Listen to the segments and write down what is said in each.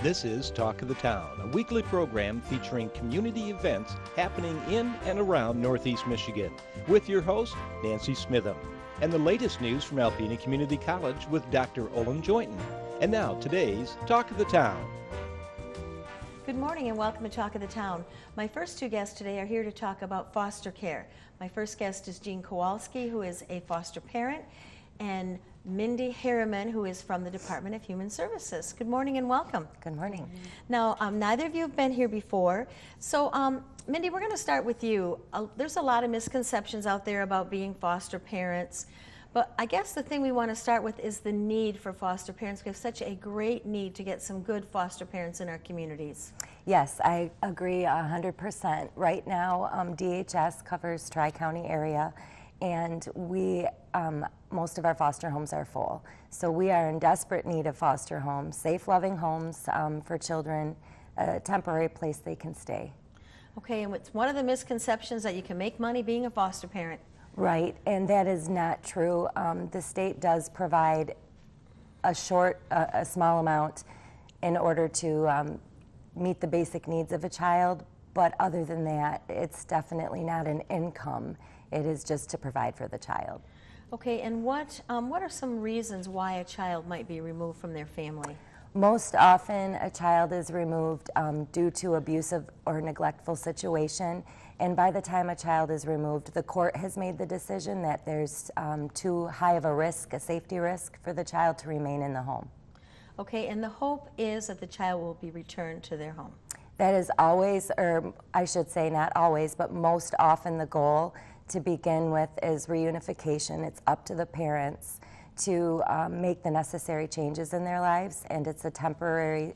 This is Talk of the Town, a weekly program featuring community events happening in and around Northeast Michigan, with your host, Nancy Smitham, and the latest news from Alpena Community College with Dr. Olin Joynton. And now, today's Talk of the Town. Good morning and welcome to Talk of the Town. My first two guests today are here to talk about foster care. My first guest is Jean Kowalski, who is a foster parent, and Mindy Harriman, who is from the Department of Human Services. Good morning and welcome. Good morning. Now, neither of you have been here before, so Mindy, we're going to start with you. There's a lot of misconceptions out there about being foster parents, but I guess the thing we want to start with is the need for foster parents. We have such a great need to get some good foster parents in our communities. Yes, I agree 100%. Right now, DHS covers Tri-County area, and we most of our foster homes are full. So we are in desperate need of foster homes, safe, loving homes for children, a temporary place they can stay. Okay, and it's one of the misconceptions that you can make money being a foster parent. Right, and that is not true. The state does provide a small amount in order to meet the basic needs of a child, but other than that, it's definitely not an income. It is just to provide for the child. Okay, and what are some reasons why a child might be removed from their family? Most often, a child is removed due to abusive or neglectful situation, and by the time a child is removed, the court has made the decision that there's too high of a risk, a safety risk, for the child to remain in the home. Okay, and the hope is that the child will be returned to their home. That is always, or I should say not always, but most often the goal to begin with is reunification. It's up to the parents to make the necessary changes in their lives, and it's a temporary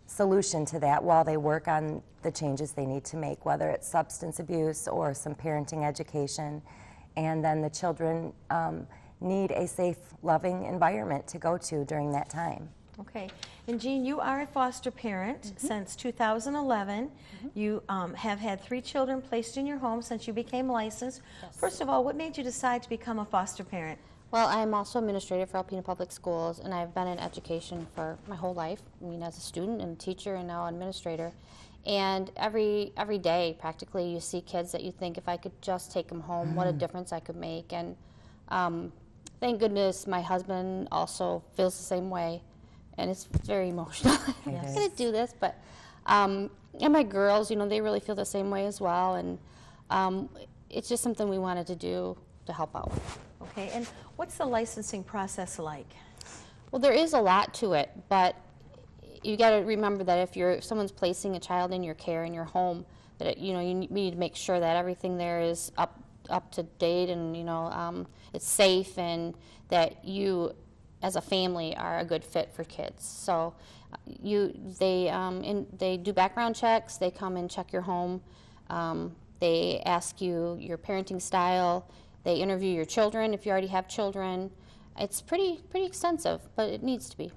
solution to that while they work on the changes they need to make, whether it's substance abuse or some parenting education. And then the children need a safe, loving environment to go to during that time. Okay, and Jean, you are a foster parent since 2011. You have had 3 children placed in your home since you became licensed. Yes. First of all, what made you decide to become a foster parent? Well, I'm also administrator for Alpena Public Schools, and I've been in education for my whole life. I mean, as a student and teacher and now administrator. And every day, practically, you see kids that you think, if I could just take them home, what a difference I could make. And thank goodness my husband also feels the same way. And it's very emotional. I'm not going to do this, but and my girls, you know, they really feel the same way as well. And it's just something we wanted to do to help out. Okay, and what's the licensing process like? Well, there is a lot to it, but you got to remember that if someone's placing a child in your care in your home, that you need to make sure that everything there is up to date, and it's safe, and that you as a family are a good fit for kids. So they do background checks. They come and check your home. They ask you your parenting style. They interview your children if you already have children. It's pretty extensive, but it needs to be.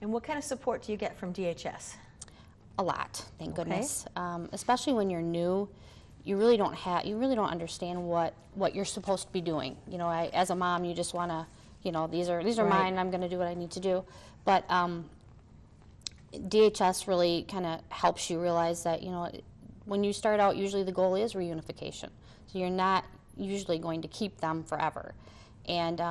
And what kind of support do you get from DHS? A lot, thank goodness. Especially when you're new, you really don't understand what you're supposed to be doing. You know, as a mom, you just want to, these are Right. mine, and I'm going to do what I need to do. But DHS really kind of helps you realize that, when you start out, usually the goal is reunification. So you're not usually going to keep them forever. And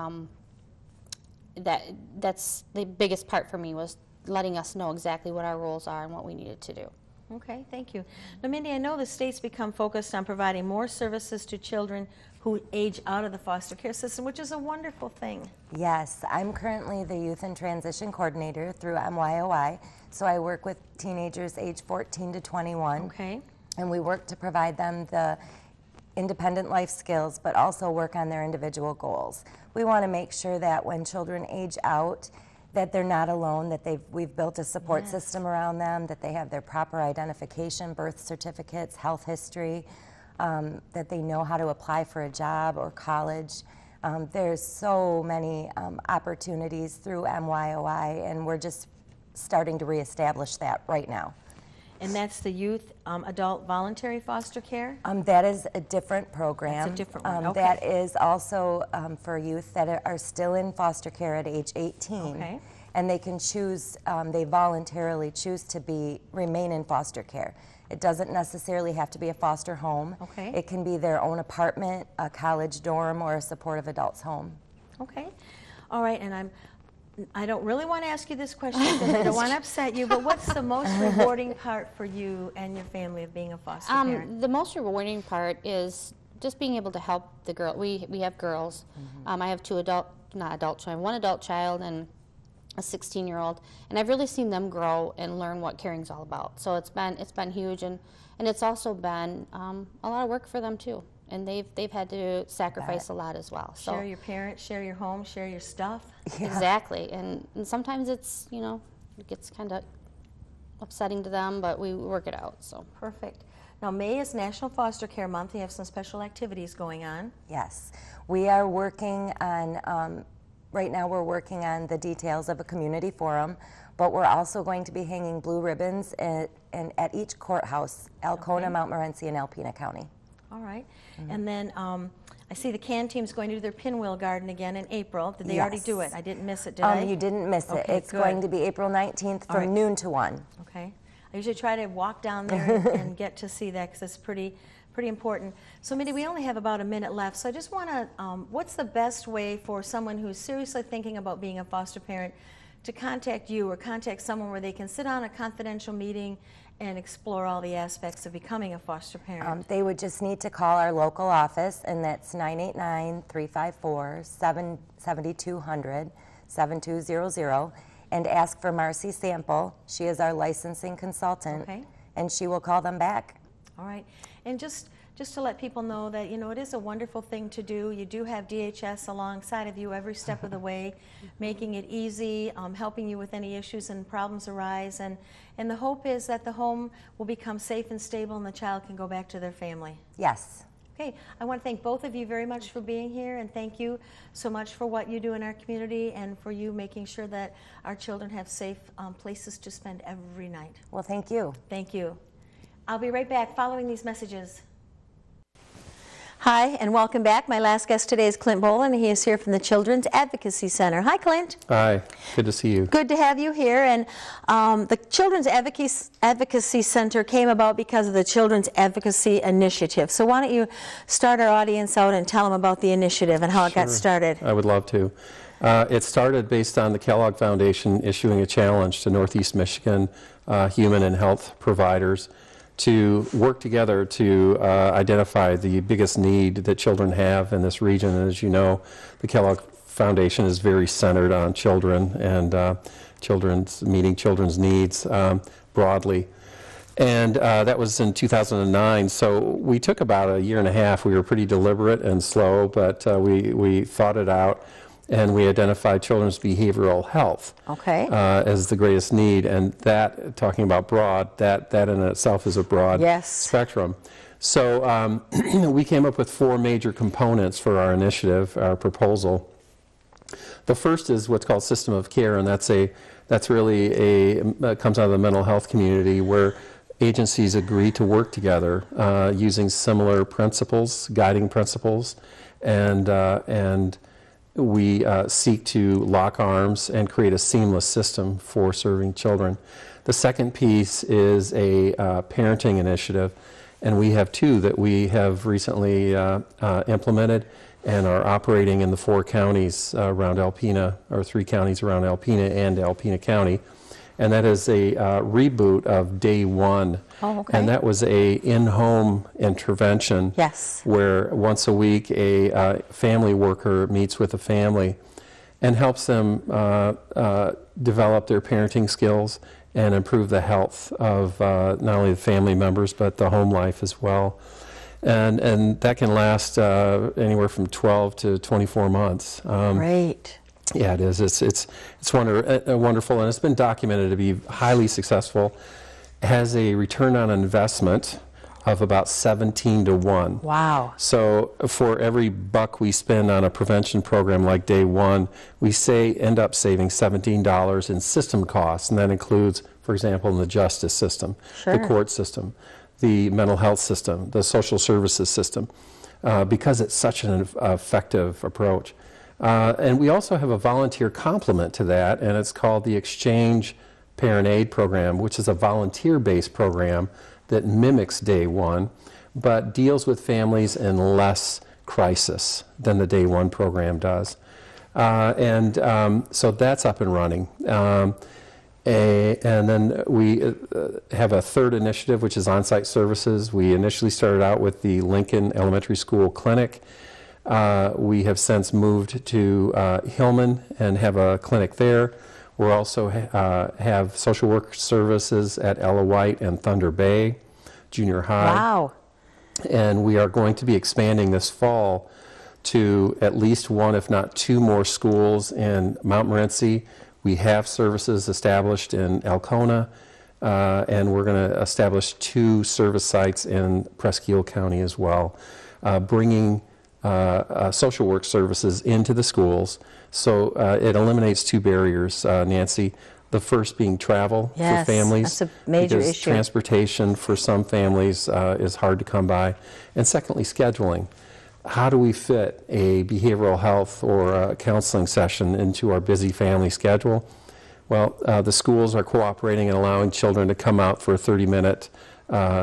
that's the biggest part for me, was letting us know exactly what our roles are and what we needed to do. Okay, thank you. Now, Mindy, I know the state's become focused on providing more services to children who age out of the foster care system, which is a wonderful thing. Yes, I'm currently the Youth and Transition Coordinator through MYOI, so I work with teenagers age 14 to 21. Okay. And we work to provide them the independent life skills, but also work on their individual goals. We want to make sure that when children age out, that they're not alone, that we've built a support system around them, that they have their proper identification, birth certificates, health history, that they know how to apply for a job or college. There's so many opportunities through MYOI, and we're just starting to reestablish that right now. And that's the Youth Adult Voluntary Foster Care? That is a different program. That's a different one, okay. That is also for youth that are still in foster care at age 18. Okay. and they can choose, they voluntarily choose to remain in foster care. It doesn't necessarily have to be a foster home. Okay. It can be their own apartment, a college dorm, or a supportive adults home. Okay. All right, and I don't really want to ask you this question because I don't want to upset you, but what's the most rewarding part for you and your family of being a foster parent? The most rewarding part is just being able to help the girl. We have girls. I have I have one adult child and a 16-year-old, and I've really seen them grow and learn what caring's all about. So it's been huge, and it's also been a lot of work for them too. And they've had to sacrifice a lot as well. So Share your parents, share your home, share your stuff. Yeah. exactly, and sometimes it's it gets kind of upsetting to them, but we work it out. So Perfect. Now, May is National Foster Care Month. You have some special activities going on. Yes, we are working on, right now we're working on the details of a community forum, but we're also going to be hanging blue ribbons at each courthouse, Alcona, Montmorency, and Alpena County. All right. And then I see the CAN team's going to do their pinwheel garden again in April. Did they already do it? I didn't miss it, did I? You didn't miss it. Okay, It's good. going to be April 19th from noon to 1. Okay. I usually try to walk down there and get to see that because it's pretty important. So, Mindy, we only have about a minute left. So I just want to, what's the best way for someone who's seriously thinking about being a foster parent to contact you or contact someone where they can sit on a confidential meeting and explore all the aspects of becoming a foster parent? They would just need to call our local office, and that's 989-354-7200, 7200, and ask for Marcy Sample. She is our licensing consultant, Okay. and she will call them back. All right. And just to let people know that, it is a wonderful thing to do. You do have DHS alongside of you every step of the way, making it easy, helping you with any issues and problems arise. And the hope is that the home will become safe and stable and the child can go back to their family. Yes. Okay, I want to thank both of you very much for being here, and thank you so much for what you do in our community and for you making sure that our children have safe places to spend every night. Well, thank you. Thank you. I'll be right back following these messages. Hi, and welcome back. My last guest today is Clint Boland. He is here from the Children's Advocacy Center. Hi, Clint. Hi, good to see you. Good to have you here. And the Children's Advocacy Center came about because of the Children's Advocacy Initiative. So why don't you start our audience out and tell them about the initiative and how it got started? I would love to. It started based on the Kellogg Foundation issuing a challenge to Northeast Michigan human and health providers to work together to identify the biggest need that children have in this region. And as you know, the Kellogg Foundation is very centered on children and meeting children's needs broadly. And that was in 2009, so we took about a year and a half. We were pretty deliberate and slow, but we thought it out. And we identified children's behavioral health as the greatest need, and that, talking about broad, that in itself is a broad spectrum. So we came up with 4 major components for our initiative, our proposal. The first is what's called system of care, and that's really comes out of the mental health community where agencies agree to work together using similar principles, guiding principles, and we seek to lock arms and create a seamless system for serving children. The second piece is a parenting initiative, and we have 2 that we have recently implemented and are operating in the 4 counties around Alpena, or 3 counties around Alpena and Alpena County. And that is a reboot of Day One. Oh, okay. And that was a in-home intervention where once a week a family worker meets with a family and helps them develop their parenting skills and improve the health of not only the family members but the home life as well. And that can last anywhere from 12 to 24 months. Great. Yeah, it is. It's wonderful, and it's been documented to be highly successful. It has a return on investment of about 17 to 1. Wow. So for every buck we spend on a prevention program like Day One, we end up saving $17 in system costs, and that includes, for example, in the justice system, the court system, the mental health system, the social services system, because it's such an effective approach. And we also have a volunteer complement to that, and it's called the Exchange Parent Aid Program, which is a volunteer-based program that mimics Day One, but deals with families in less crisis than the Day One program does. So that's up and running. And then we have a third initiative, which is on-site services. We initially started out with the Lincoln Elementary School Clinic. We have since moved to Hillman and have a clinic there. We also have social work services at Ella White and Thunder Bay Junior High. Wow. And we are going to be expanding this fall to at least one, if not two more schools in Mount Morenci. We have services established in Alcona, and we're going to establish 2 service sites in Presque Isle County as well, bringing social work services into the schools. So it eliminates 2 barriers, Nancy. The first being travel for families. That's a major because issue. Transportation for some families is hard to come by. And secondly, scheduling. How do we fit a behavioral health or a counseling session into our busy family schedule? Well, the schools are cooperating and allowing children to come out for a 30-minute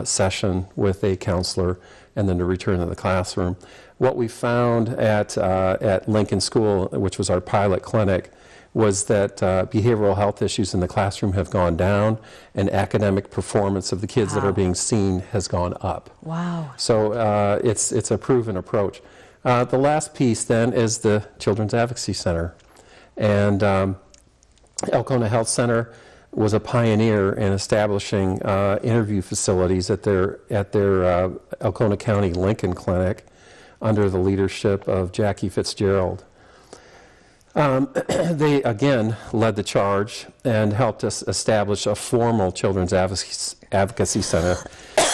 session with a counselor and then to return to the classroom. What we found at Lincoln School, which was our pilot clinic, was that behavioral health issues in the classroom have gone down and academic performance of the kids that are being seen has gone up. Wow. So it's a proven approach. The last piece then is the Children's Advocacy Center. And Alcona Health Center was a pioneer in establishing interview facilities at their Alcona County Lincoln Clinic under the leadership of Jackie Fitzgerald. They again led the charge and helped us establish a formal Children's Advocacy Center.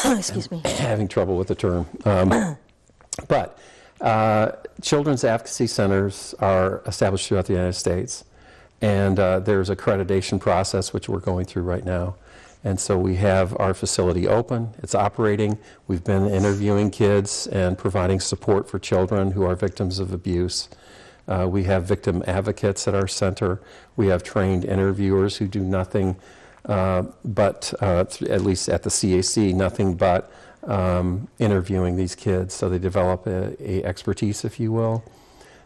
Excuse me. Having trouble with the term. But Children's Advocacy Centers are established throughout the United States, and there's an accreditation process which we're going through right now. And so we have our facility open, it's operating. We've been interviewing kids and providing support for children who are victims of abuse. We have victim advocates at our center. We have trained interviewers who do nothing but, at least at the CAC, nothing but interviewing these kids. So they develop a expertise, if you will.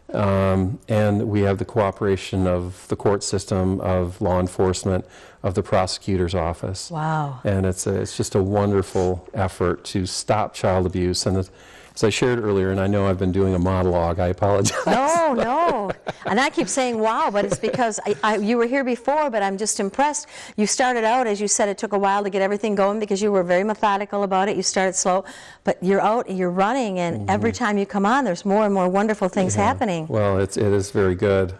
And we have the cooperation of the court system, of law enforcement, of the prosecutor's office. Wow. And it's just a wonderful effort to stop child abuse. And as I shared earlier, and I know I've been doing a monologue, I apologize. No. And I keep saying wow, but it's because you were here before, but I'm just impressed. You started out, as you said, it took a while to get everything going because you were very methodical about it. You started slow, but you're out and you're running, and every time you come on, there's more and more wonderful things happening. Well, it is very good.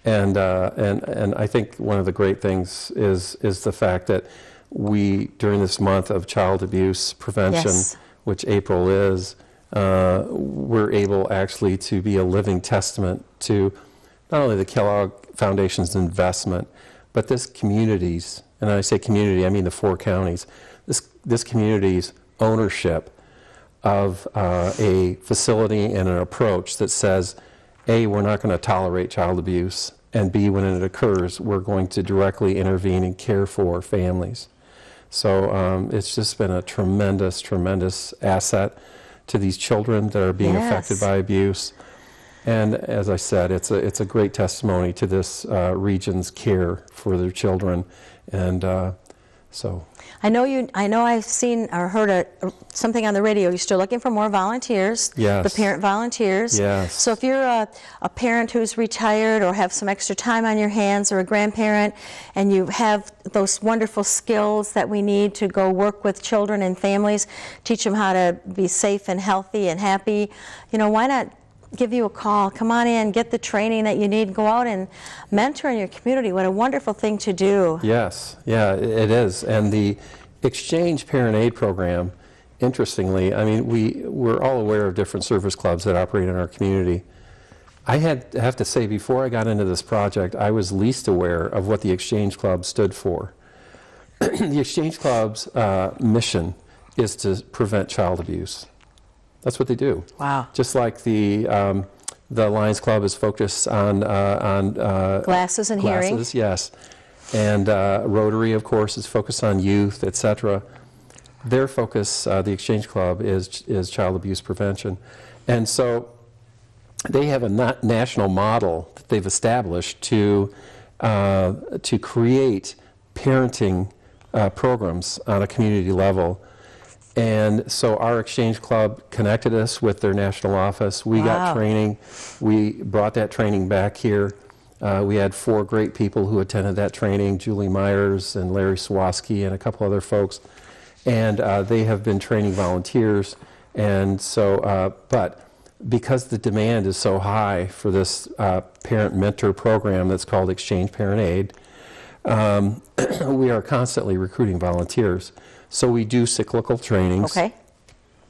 And I think one of the great things is the fact that we, during this month of child abuse prevention, which April is, we're able actually to be a living testament to not only the Kellogg Foundation's investment, but this community's, and when I say community, I mean the 4 counties, this community's ownership of a facility and an approach that says, A, we're not going to tolerate child abuse, and B, when it occurs, we're going to directly intervene and care for families. So it's just been a tremendous, tremendous asset to these children that are being affected by abuse. And as I said, it's a great testimony to this region's care for their children. And so I know I've seen or heard something on the radio. You're still looking for more volunteers. Yes. The parent volunteers. Yes. So if you're a parent who's retired or have some extra time on your hands, or a grandparent, and you have those wonderful skills that we need to go work with children and families, teach them how to be safe and healthy and happy, why not give you a call? Come on in, get the training that you need, go out and mentor in your community. What a wonderful thing to do. Yes, yeah, it is. And the Exchange Parent Aid Program, interestingly, I mean, we're all aware of different service clubs that operate in our community. I have to say, before I got into this project, I was least aware of what the Exchange Club stood for. The Exchange Club's mission is to prevent child abuse. That's what they do. Wow. Just like the The Lions Club is focused on Glasses and hearing. glasses, yes. And Rotary, of course, is focused on youth, etc. Their focus, the Exchange Club, is child abuse prevention. And so they have a national model that they've established to create parenting programs on a community level. And so our Exchange Club connected us with their national office. We got training. We brought that training back here. We had 4 great people who attended that training, Julie Myers and Larry Swaski and a couple other folks. And they have been training volunteers. And so, but because the demand is so high for this parent mentor program that's called Exchange Parent Aid, we are constantly recruiting volunteers. So we do cyclical trainings. Okay.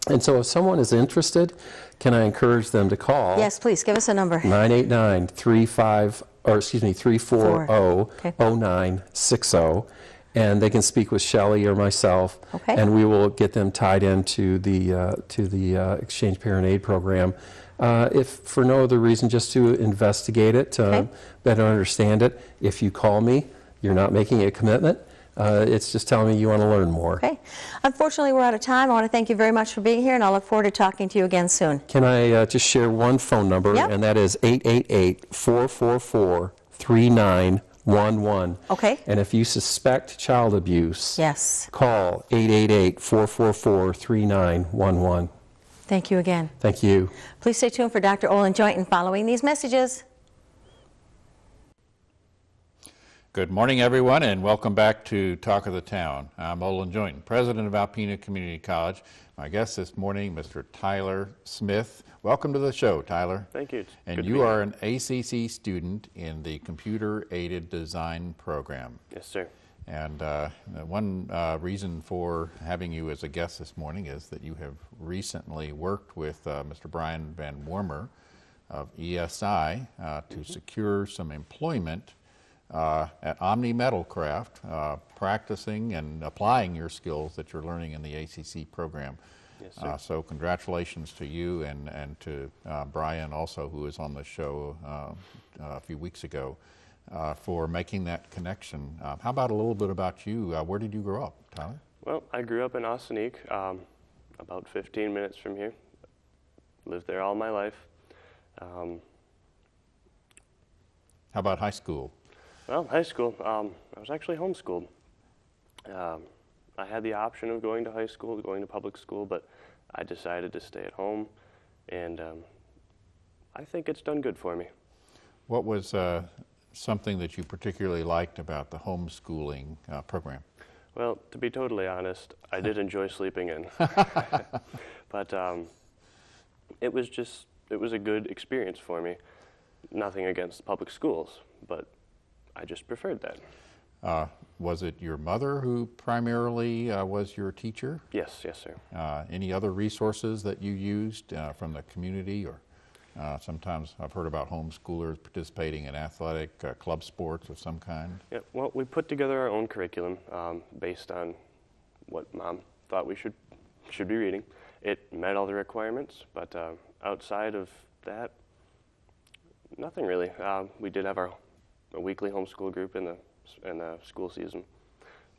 And so if someone is interested, can I encourage them to call? Yes, please, give us a number. 340-0960, and they can speak with Shelley or myself, Okay. and we will get them tied into the Exchange Parent Aid program. If for no other reason, just to investigate it, Okay. better understand it. If you call me, you're not making a commitment. It's just telling me you want to learn more. Okay. Unfortunately, we're out of time. I want to thank you very much for being here, and I'll look forward to talking to you again soon. Can I just share one phone number? Yep. And that is 888-444-3911. Okay. And if you suspect child abuse, Yes. call 888-444-3911. Thank you again. Thank you. Please stay tuned for Dr. Olin Jointon following these messages. Good morning, everyone, and welcome back to Talk of the Town. I'm Olin Jointon, president of Alpena Community College. My guest this morning, Mr. Tyler Smith. Welcome to the show, Tyler. Thank you. And you are an ACC student in the Computer-Aided Design Program. Yes, sir. And one reason for having you as a guest this morning is that you have recently worked with Mr. Brian Van Wormer of ESI to secure some employment at Omni Metalcraft, practicing and applying your skills that you're learning in the ACC program. Yes, sir. So congratulations to you and to Brian also, who was on the show a few weeks ago, for making that connection. How about a little bit about you? Where did you grow up, Tyler? Well, I grew up in Ossining, about 15 minutes from here. Lived there all my life. How about high school? Well, high school, I was actually homeschooled. I had the option of going to high school, going to public school, but I decided to stay at home, and I think it's done good for me. What was something that you particularly liked about the homeschooling program? Well, to be totally honest, I did enjoy sleeping in. But it was a good experience for me. Nothing against public schools, but I just preferred that. Was it your mother who primarily was your teacher? Yes, yes, sir. Any other resources that you used from the community, or sometimes I've heard about homeschoolers participating in athletic club sports of some kind? Yeah, well, we put together our own curriculum based on what Mom thought we should be reading. It met all the requirements, but outside of that, nothing really. We did have a weekly homeschool group in the school season,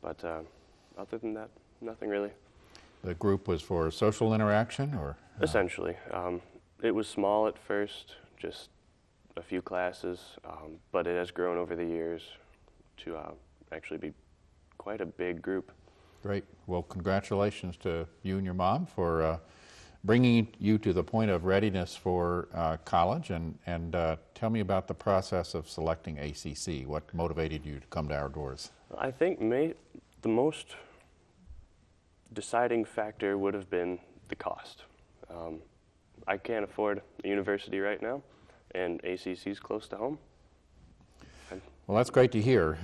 but other than that, nothing really. The group was for social interaction, or? Essentially. It was small at first, just a few classes, but it has grown over the years to actually be quite a big group. Great. Well, congratulations to you and your mom for bringing you to the point of readiness for college, and tell me about the process of selecting ACC. What motivated you to come to our doors? I think the most deciding factor would have been the cost. I can't afford a university right now, and ACC is close to home. Well, that's great to hear.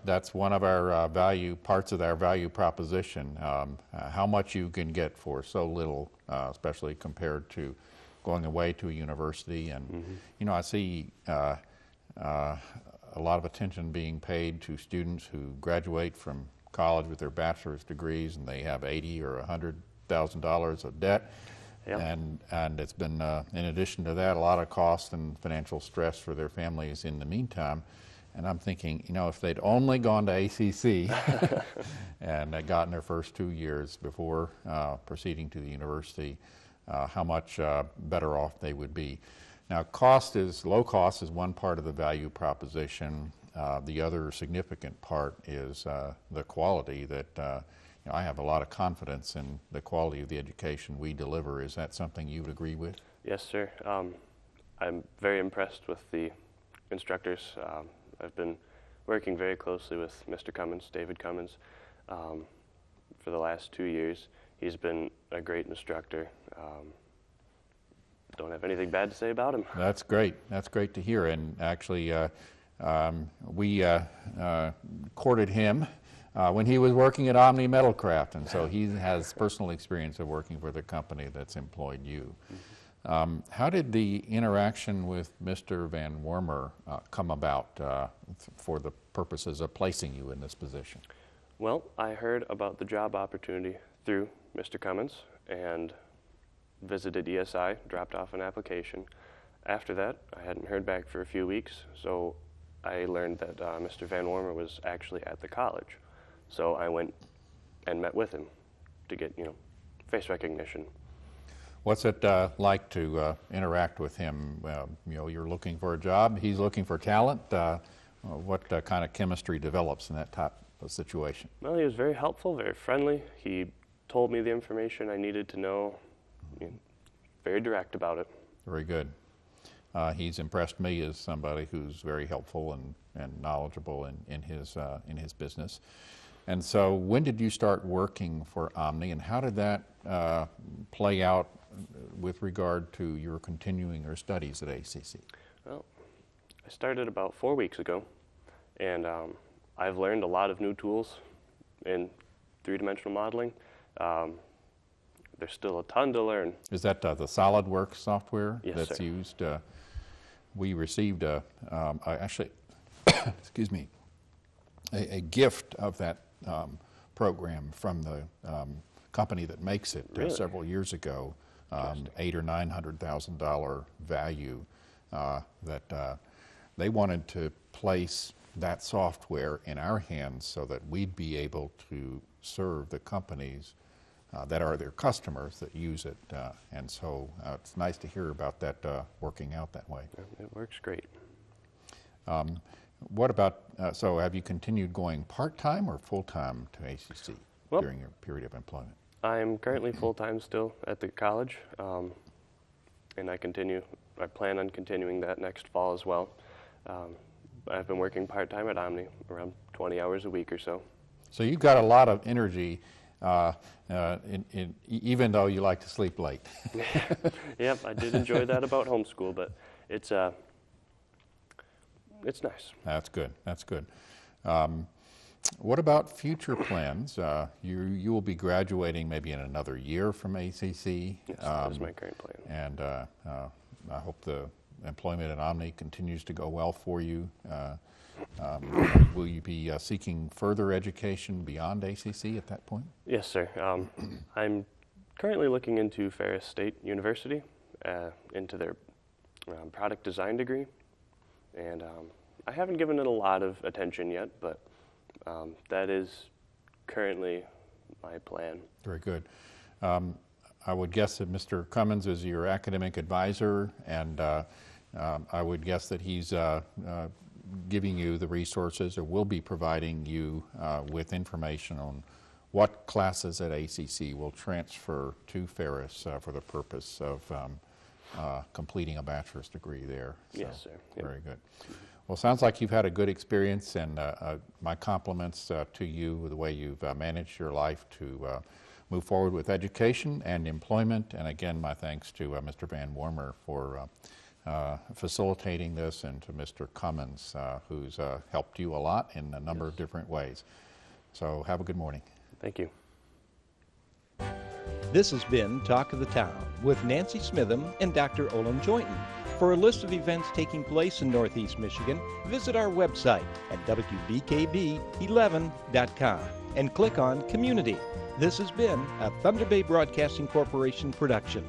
That's one of our parts of our value proposition, how much you can get for so little, especially compared to going away to a university. And, you know, I see a lot of attention being paid to students who graduate from college with their bachelor's degrees and they have $80,000 or $100,000 of debt. Yep. And it's been, in addition to that, a lot of cost and financial stress for their families in the meantime. And I'm thinking, you know, if they'd only gone to ACC and had gotten their first 2 years before proceeding to the university, how much better off they would be. Now, low cost is one part of the value proposition. The other significant part is the quality that you know, I have a lot of confidence in the quality of the education we deliver. Is that something you would agree with? Yes, sir. I'm very impressed with the instructors. I've been working very closely with Mr. Cummins, David Cummins, for the last 2 years. He's been a great instructor. Don't have anything bad to say about him. That's great. That's great to hear. And actually, we courted him when he was working at Omni Metalcraft, and so he has personal experience of working for the company that's employed you. How did the interaction with Mr. Van Wormer come about for the purposes of placing you in this position? Well, I heard about the job opportunity through Mr. Cummins and visited ESI, dropped off an application. After that, I hadn't heard back for a few weeks, so I learned that Mr. Van Wormer was actually at the college. So I went and met with him to get, you know, face recognition. What's it like to interact with him? You know, you're looking for a job, he's looking for talent. What kind of chemistry develops in that type of situation? Well, he was very helpful, very friendly. He told me the information I needed to know. Very direct about it. Very good. He's impressed me as somebody who's very helpful and knowledgeable in his business. And so when did you start working for Omni, and how did that play out with regard to your continuing your studies at ACC? Well, I started about 4 weeks ago, and I've learned a lot of new tools in three-dimensional modeling. There's still a ton to learn. Is that the SolidWorks software Yes, that's sir. used? We received actually, excuse me, a gift of that program from the company that makes it Really? several years ago. $800,000 or $900,000 value that they wanted to place that software in our hands so that we'd be able to serve the companies that are their customers that use it. And so it's nice to hear about that working out that way. It works great. What about, so have you continued going part-time or full-time to ACC Well, during your period of employment? I'm currently full-time still at the college, and I plan on continuing that next fall as well. I've been working part-time at Omni, around 20 hours a week or so. So you've got a lot of energy, even though you like to sleep late. Yep, I did enjoy that about homeschool, but it's nice. That's good. That's good. What about future plans? You will be graduating maybe in another year from ACC. Yes, that is my current plan. And I hope the employment at Omni continues to go well for you. Will you be seeking further education beyond ACC at that point? Yes, sir. I'm currently looking into Ferris State University, into their product design degree. And I haven't given it a lot of attention yet, but that is currently my plan. Very good. I would guess that Mr. Cummins is your academic advisor, and I would guess that he's giving you the resources or will be providing you with information on what classes at ACC will transfer to Ferris for the purpose of completing a bachelor's degree there. So, Yes, sir. Yep. Very good. Well, sounds like you've had a good experience, and my compliments to you, the way you've managed your life to move forward with education and employment. And again, my thanks to Mr. Van Wormer for facilitating this, and to Mr. Cummins, who's helped you a lot in a number of different ways. So have a good morning. Thank you. This has been Talk of the Town with Nancy Smitham and Dr. Olin Joynton. For a list of events taking place in Northeast Michigan, visit our website at wbkb11.com and click on Community. This has been a Thunder Bay Broadcasting Corporation production.